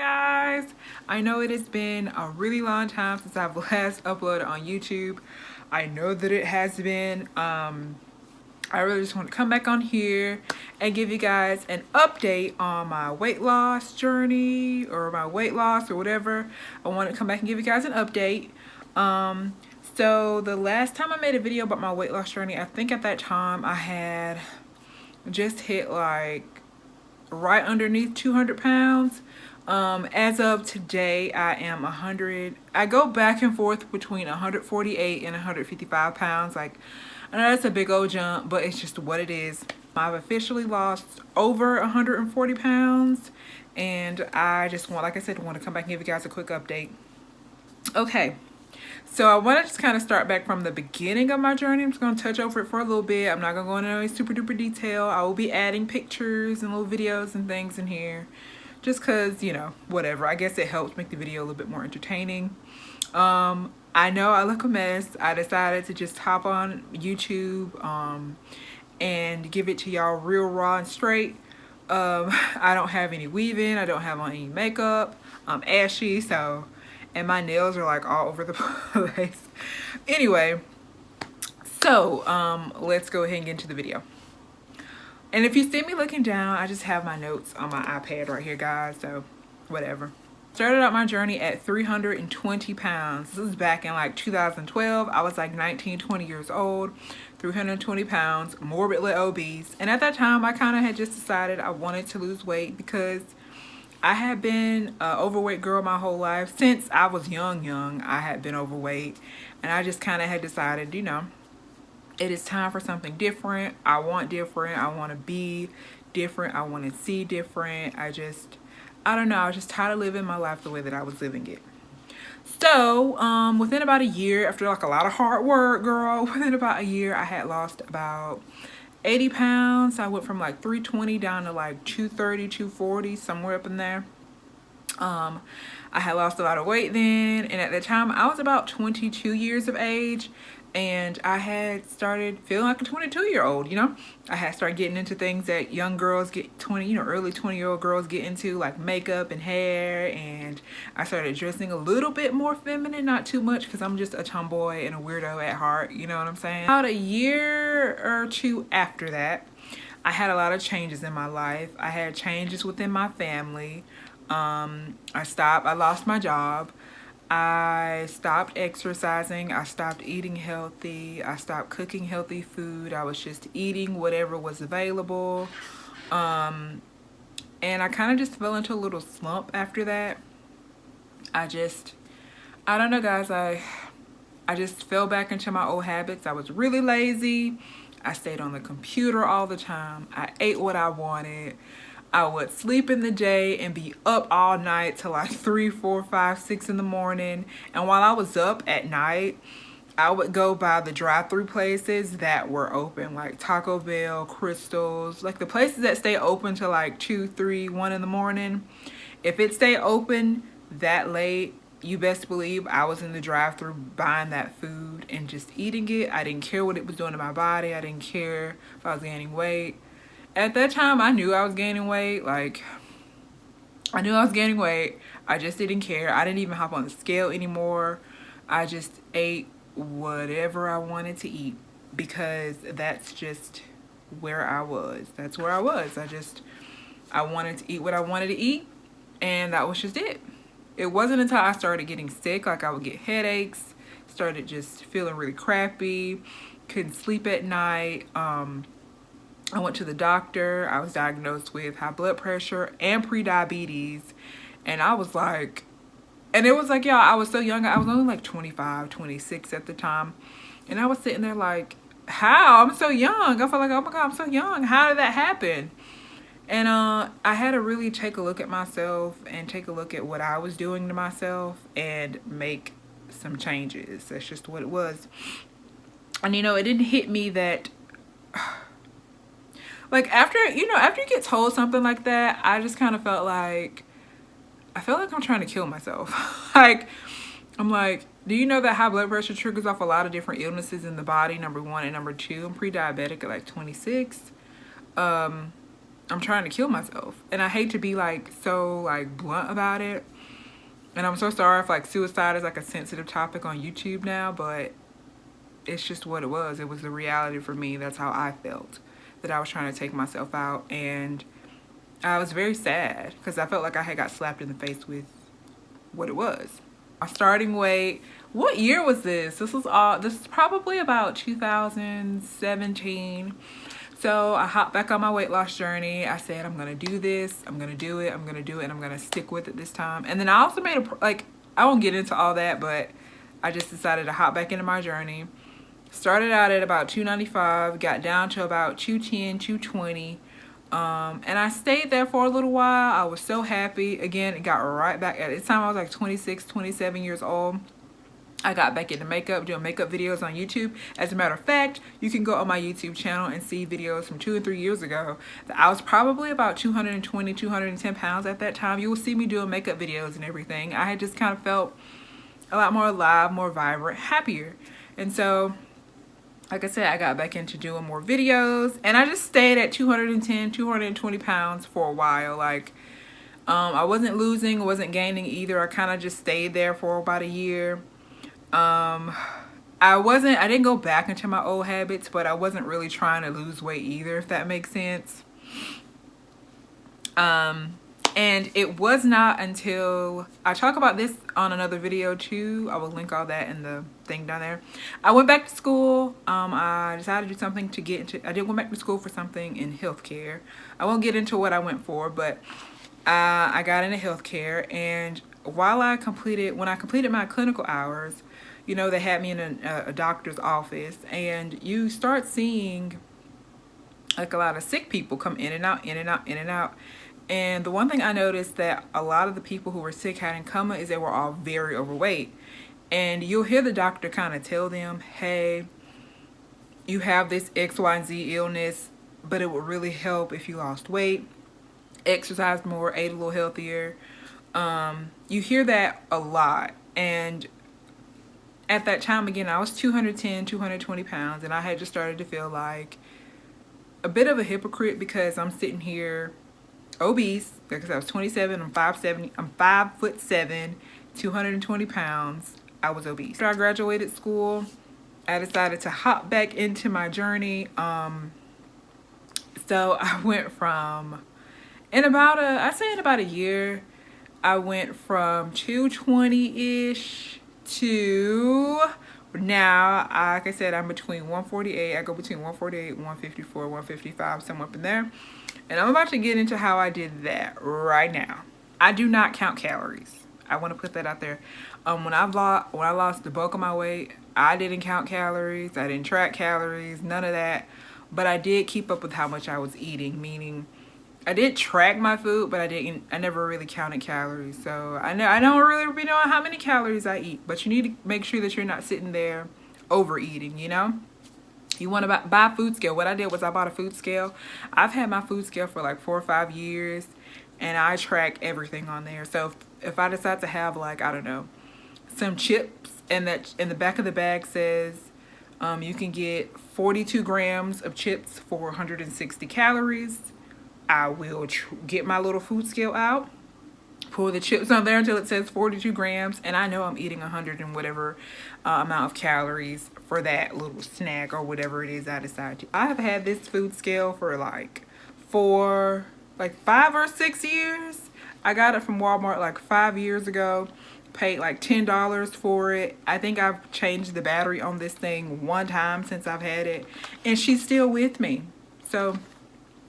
Guys, I know it has been a really long time since I've last uploaded on YouTube. I know that it has been. I really just want to come back on here and give you guys an update on my weight loss journey or my weight loss or whatever. I want to come back and give you guys an update. So the last time I made a video about my weight loss journey, I think at that time I had just hit like right underneath 200 pounds. As of today, I am 100. I go back and forth between 148 and 155 pounds. Like, I know that's a big old jump, but it's just what it is. I've officially lost over 140 pounds, and I just want, like I said, want to come back and give you guys a quick update. Okay, so I want to just kind of start back from the beginning of my journey. I'm just going to touch over it for a little bit. I'm not going to go into any super duper detail. I will be adding pictures and little videos and things in here. Just because, you know, whatever. I guess it helps make the video a little bit more entertaining. I know I look a mess. I decided to just hop on YouTube and give it to y'all real raw and straight. I don't have any weave-in. I don't have on any makeup. I'm ashy, so... And my nails are like all over the place. Anyway, so let's go ahead and get into the video. And if you see me looking down, I just have my notes on my iPad right here, guys. So whatever. Started out my journey at 320 pounds. This is back in like 2012. I was like 19, 20 years old, 320 pounds, morbidly obese. And at that time, I kind of had just decided I wanted to lose weight because I had been an overweight girl my whole life. Since I was young, I had been overweight. And I just kind of had decided, you know, it is time for something different. I want different. I want to be different. I want to see different. I don't know. I was just tired of living my life the way that I was living it. So, within about a year, after like a lot of hard work, girl, within about a year, I had lost about 80 pounds. I went from like 320 down to like 230, 240, somewhere up in there. I had lost a lot of weight then, and at that time I was about 22 years of age, and I had started feeling like a 22-year-old, you know. I had started getting into things that young girls get, early 20-year-old girls get into, like makeup and hair, and I started dressing a little bit more feminine, not too much because I'm just a tomboy and a weirdo at heart, you know what I'm saying? About a year or two after that, I had a lot of changes in my life. I had changes within my family. I lost my job. I stopped exercising. I stopped eating healthy. I stopped cooking healthy food. I was just eating whatever was available. And I kind of just fell into a little slump after that. I don't know, guys. I just fell back into my old habits. I was really lazy. I stayed on the computer all the time. I ate what I wanted. I would sleep in the day and be up all night till like 3, 4, 5, 6 in the morning. And while I was up at night, I would go by the drive-through places that were open, like Taco Bell, Crystal's, like the places that stay open till like 2, 3, 1 in the morning. If it stayed open that late, you best believe I was in the drive-through buying that food and just eating it. I didn't care what it was doing to my body. I didn't care if I was gaining weight. At that time, I knew I was gaining weight. Like, I knew I was gaining weight. I just didn't care. I didn't even hop on the scale anymore. I just ate whatever I wanted to eat because that's just where I was. That's where I was. I wanted to eat what I wanted to eat, and that was just it. It wasn't until I started getting sick, like I would get headaches, started just feeling really crappy, couldn't sleep at night. I went to the doctor. I was diagnosed with high blood pressure and pre-diabetes. And I was like, and it was like, y'all, I was so young. I was only like 25, 26 at the time. And I was sitting there like, how? I'm so young. I felt like, oh my God, I'm so young. How did that happen? And I had to really take a look at myself and take a look at what I was doing to myself and make some changes. That's just what it was. And, you know, it didn't hit me that... Like, after you get told something like that, I just kind of felt like I'm trying to kill myself. Like, I'm like, do you know that high blood pressure triggers off a lot of different illnesses in the body, number one, and number two, I'm pre-diabetic at like 26. I'm trying to kill myself. And I hate to be like so like blunt about it. And I'm so sorry if like suicide is like a sensitive topic on YouTube now, but it's just what it was. It was the reality for me. That's how I felt, that I was trying to take myself out. And I was very sad because I felt like I had got slapped in the face with what it was. My starting weight, what year was this? This is probably about 2017. So I hopped back on my weight loss journey. I said, I'm gonna do this, I'm gonna do it, I'm gonna do it, and I'm gonna stick with it this time. And then I also made I won't get into all that, but I just decided to hop back into my journey. Started out at about 295, got down to about 210, 220. And I stayed there for a little while. I was so happy. Again, it got right back. At this time I was like 26, 27 years old. I got back into makeup, doing makeup videos on YouTube. As a matter of fact, you can go on my YouTube channel and see videos from 2 and 3 years ago. I was probably about 220, 210 pounds at that time. You will see me doing makeup videos and everything. I had just kind of felt a lot more alive, more vibrant, happier. And so, like I said, I got back into doing more videos, and I just stayed at 210, 220 pounds for a while. Like, I wasn't losing, wasn't gaining either. I kind of just stayed there for about a year. I didn't go back into my old habits, but I wasn't really trying to lose weight either, if that makes sense. And it was not until I talk about this on another video too. I will link all that in the thing down there. I went back to school. I decided to do something to get into. I did go back to school for something in healthcare. I won't get into what I went for, but I got into healthcare. And when I completed my clinical hours, you know, they had me in a doctor's office, and you start seeing like a lot of sick people come in and out, in and out, in and out. And the one thing I noticed that a lot of the people who were sick had in common is they were all very overweight. And you'll hear the doctor kind of tell them, hey, you have this X, Y, and Z illness, but it would really help if you lost weight, exercised more, ate a little healthier. You hear that a lot. And at that time, again, I was 210, 220 pounds, and I had just started to feel like a bit of a hypocrite because I'm sitting here obese because I was 27. I'm 5'7", 220 pounds. I was obese. After I graduated school, I decided to hop back into my journey. So I went from, in about a year, I went from 220-ish to now, like I said, I'm between 148. I go between 148, 154, 155, somewhere up in there. And I'm about to get into how I did that right now. I do not count calories. I want to put that out there. When I lost the bulk of my weight, I didn't count calories. I didn't track calories, none of that. But I did keep up with how much I was eating, meaning I did track my food, but I never really counted calories. So I don't really be knowing how many calories I eat. But you need to make sure that you're not sitting there overeating, you know? You want to buy a food scale. What I did was I bought a food scale. I've had my food scale for like 4 or 5 years, and I track everything on there. So if I decide to have, like, I don't know, some chips, and that in the back of the bag says you can get 42 grams of chips for 160 calories, I will get my little food scale out, pour the chips on there until it says 42 grams, and I know I'm eating 100 and whatever amount of calories for that little snack or whatever it is I decide to. I have had this food scale for like 5 or 6 years. I got it from Walmart like 5 years ago. Paid like $10 for it. I think I've changed the battery on this thing 1 time since I've had it, and she's still with me. So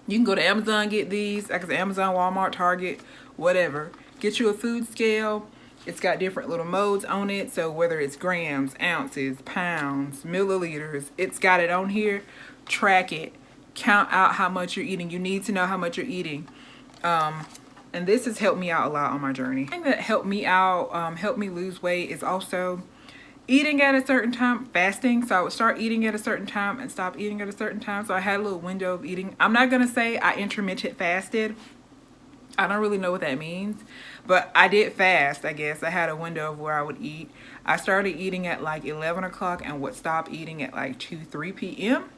you can go to Amazon, get these. Like I said, Amazon, Walmart, Target, whatever. Get you a food scale. It's got different little modes on it. So whether it's grams, ounces, pounds, milliliters, it's got it on here. Track it. Count out how much you're eating. You need to know how much you're eating. And this has helped me out a lot on my journey. The thing that helped me out, helped me lose weight, is also eating at a certain time, fasting. So I would start eating at a certain time and stop eating at a certain time. So I had a little window of eating. I'm not going to say I intermittent fasted. I don't really know what that means, but I did fast, I guess. I had a window of where I would eat. I started eating at like 11 o'clock and would stop eating at like 2, 3 p.m.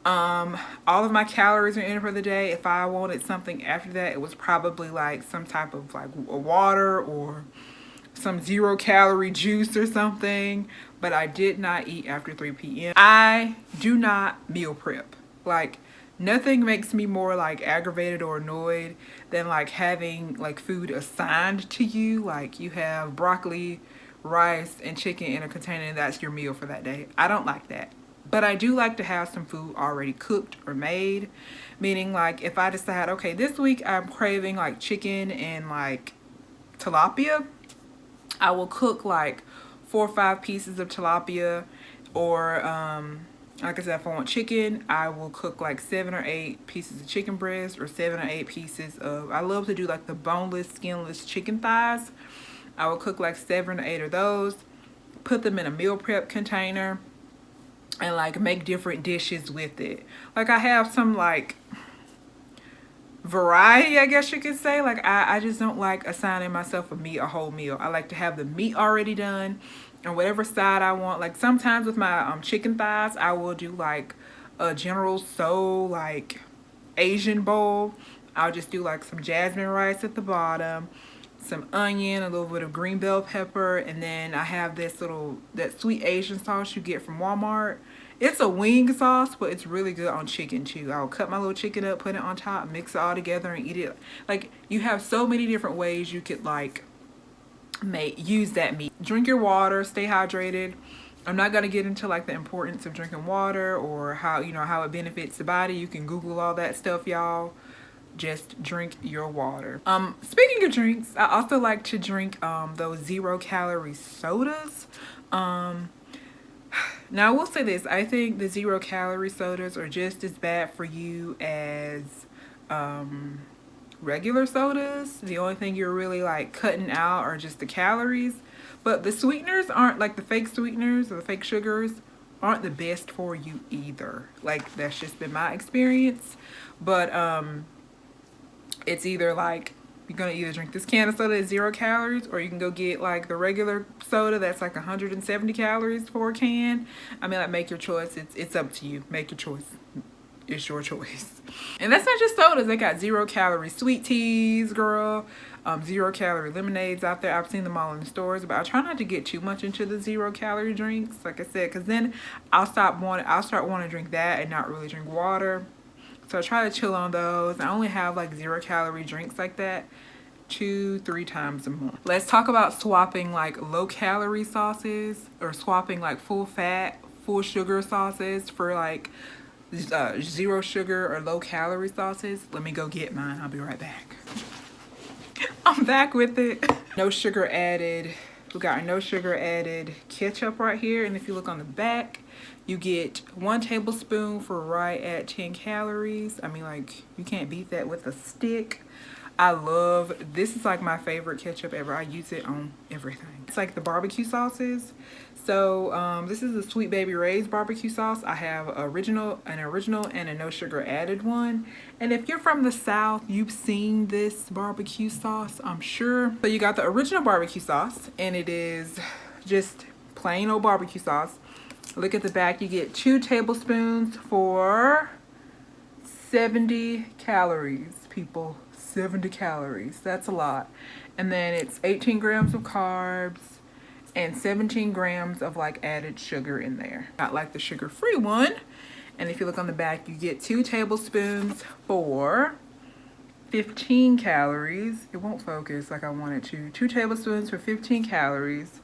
All of my calories are in for the day. If I wanted something after that, it was probably like some type of like a water or some 0-calorie juice or something. But I did not eat after 3 p.m. I do not meal prep. Like, nothing makes me more like aggravated or annoyed than like having like food assigned to you. Like, you have broccoli, rice, and chicken in a container and that's your meal for that day. I don't like that. But I do like to have some food already cooked or made. Meaning, like, if I decide, okay, this week I'm craving like chicken and like tilapia, I will cook like 4 or 5 pieces of tilapia. Or like I said, if I want chicken, I will cook like 7 or 8 pieces of chicken breast, or 7 or 8 pieces of, I love to do like the boneless, skinless chicken thighs. I will cook like 7 or 8 of those, put them in a meal prep container, and like make different dishes with it. Like, I have some like variety, I guess you could say. Like, I just don't like assigning myself a whole meal. I like to have the meat already done and whatever side I want. Like, sometimes with my chicken thighs, I will do like a general like Asian bowl. I'll just do like some jasmine rice at the bottom, some onion, a little bit of green bell pepper, and then I have that sweet Asian sauce you get from Walmart. It's a wing sauce, but it's really good on chicken too. I'll cut my little chicken up, put it on top, mix it all together, and eat it. Like, you have so many different ways you could like use that meat. Drink your water, stay hydrated. I'm not gonna get into like the importance of drinking water or how it benefits the body. You can Google all that stuff, y'all. Just drink your water. Speaking of drinks, I also like to drink those 0-calorie sodas. Now, I will say this. I think the 0-calorie sodas are just as bad for you as regular sodas. The only thing you're really like cutting out are just the calories. But the sweeteners aren't, like the fake sweeteners or the fake sugars aren't the best for you either. Like, that's just been my experience. But it's either like, you're gonna either drink this can of soda that's 0 calories, or you can go get like the regular soda that's like 170 calories for a can. I mean, like, make your choice. It's up to you. Make your choice. It's your choice. And that's not just sodas. They got 0-calorie sweet teas, girl. 0-calorie lemonades out there. I've seen them all in the stores, but I try not to get too much into the 0-calorie drinks, like I said, because then I'll start wanting to drink that and not really drink water. So I try to chill on those. I only have like 0-calorie drinks like that 2-3 times a month. Let's talk about swapping like low-calorie sauces, or swapping like full fat, full sugar sauces for like 0 sugar or low-calorie sauces. Let me go get mine. I'll be right back. I'm back with it. No sugar added. We got our no sugar added ketchup right here. And if you look on the back, you get 1 tablespoon for right at 10 calories. I mean, like, you can't beat that with a stick. This is like my favorite ketchup ever. I use it on everything. It's like the barbecue sauces. So this is a Sweet Baby Ray's barbecue sauce. I have an original and a no sugar added one. And if you're from the South, you've seen this barbecue sauce, I'm sure. So you got the original barbecue sauce, and it is just plain old barbecue sauce. Look at the back. You get 2 tablespoons for 70 calories, people. 70 calories. That's a lot. And then it's 18 grams of carbs and 17 grams of like added sugar in there. Not like the sugar-free one. And if you look on the back, you get 2 tablespoons for 15 calories. It won't focus like I want it to. 2 tablespoons for 15 calories.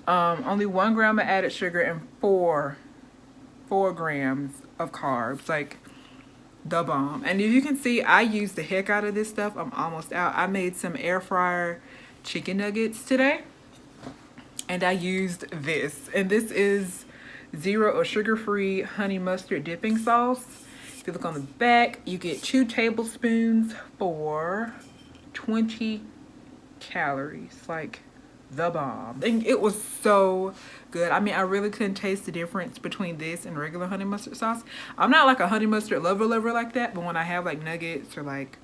Only 1 gram of added sugar and 4 grams of carbs. Like, the bomb. And if you can see, I use the heck out of this stuff. I'm almost out. I made some air fryer chicken nuggets today, and I used this. And this is 0 or sugar-free honey mustard dipping sauce. If you look on the back, you get 2 tablespoons for 20 calories. Like, the bomb. And it was so good. I mean, I really couldn't taste the difference between this and regular honey mustard sauce. I'm not like a honey mustard lover like that, but when I have like nuggets or like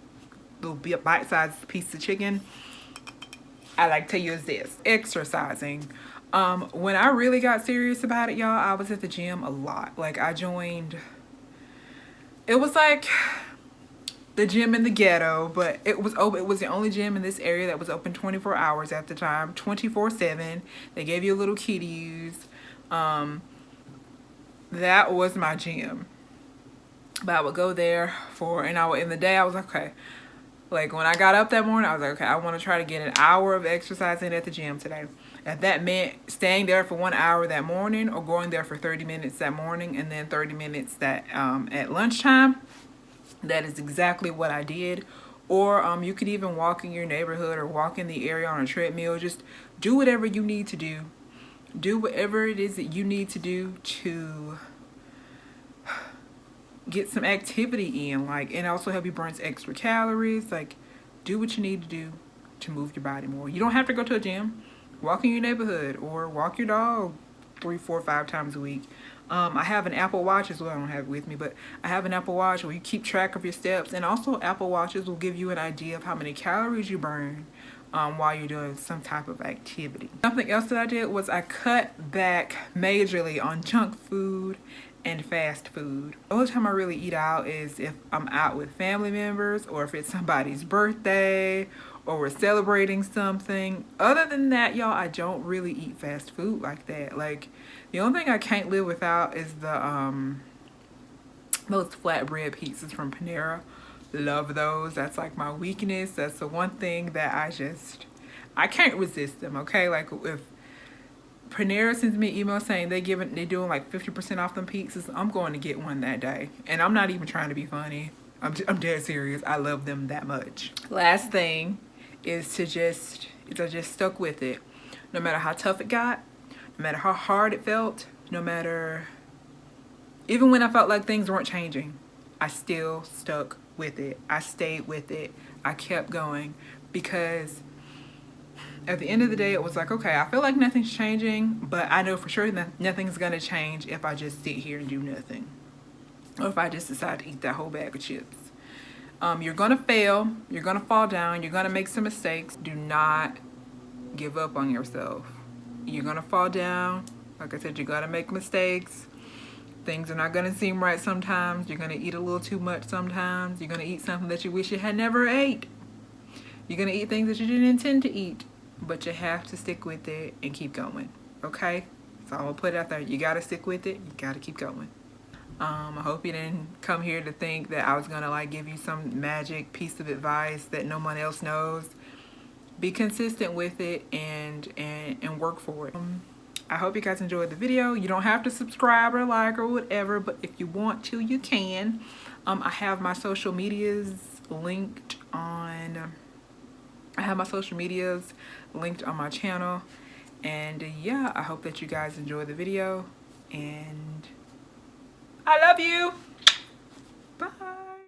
little bite-sized piece of chicken, I like to use this. Exercising. When I really got serious about it, y'all, I was at the gym a lot. Like, I joined it was like the gym in the ghetto, but it was open. It was the only gym in this area that was open 24 hours at the time, 24/7. They gave you a little key to use. That was my gym. But I would go there for an hour in the day. I was like, okay. Like when I got up that morning, I was like, okay, I want to try to get an hour of exercise in at the gym today. If that meant staying there for 1 hour that morning or going there for 30 minutes that morning and then 30 minutes that at lunchtime, that is exactly what I did. Or you could even walk in your neighborhood or walk in the area on a treadmill. Just do whatever you need to do. Do whatever it is that you need to do to get some activity in, like, and also help you burn extra calories. Like, do what you need to do to move your body more. You don't have to go to a gym. Walk in your neighborhood or walk your dog 3, 4, 5 times a week. I have an Apple Watch as well. I don't have it with me, but I have an Apple Watch where you keep track of your steps, and also Apple Watches will give you an idea of how many calories you burn while you're doing some type of activity. Something else that I did was I cut back majorly on junk food and fast food. The only time I really eat out is if I'm out with family members or if it's somebody's birthday or we're celebrating something. Other than that, y'all, I don't really eat fast food like that. Like, the only thing I can't live without is the those flatbread pizzas from Panera. Love those. That's like my weakness. That's the one thing that I can't resist them, okay? Like if Panera sends me an email saying they're doing like 50% off them pizzas, I'm going to get one that day. And I'm not even trying to be funny. I'm dead serious. I love them that much. Last thing is I just stuck with it. No matter how tough it got, no matter how hard it felt, even when I felt like things weren't changing, I still stuck with it. I stayed with it. I kept going because at the end of the day, it was like, okay, I feel like nothing's changing, but I know for sure that nothing's going to change if I just sit here and do nothing. Or if I just decide to eat that whole bag of chips. You're going to fail. You're going to fall down. You're going to make some mistakes. Do not give up on yourself. You're going to fall down. Like I said, you're going to make mistakes. Things are not going to seem right sometimes. You're going to eat a little too much sometimes. You're going to eat something that you wish you had never ate. You're going to eat things that you didn't intend to eat. But you have to stick with it and keep going. Okay? So I'm going to put it out there. You got to stick with it. You got to keep going. I hope you didn't come here to think that I was going to like give you some magic piece of advice that no one else knows. Be consistent with it and work for it. I hope you guys enjoyed the video. You don't have to subscribe or like or whatever, but if you want to, you can. I have my social medias linked on my channel. And yeah, I hope that you guys enjoy the video, and I love you.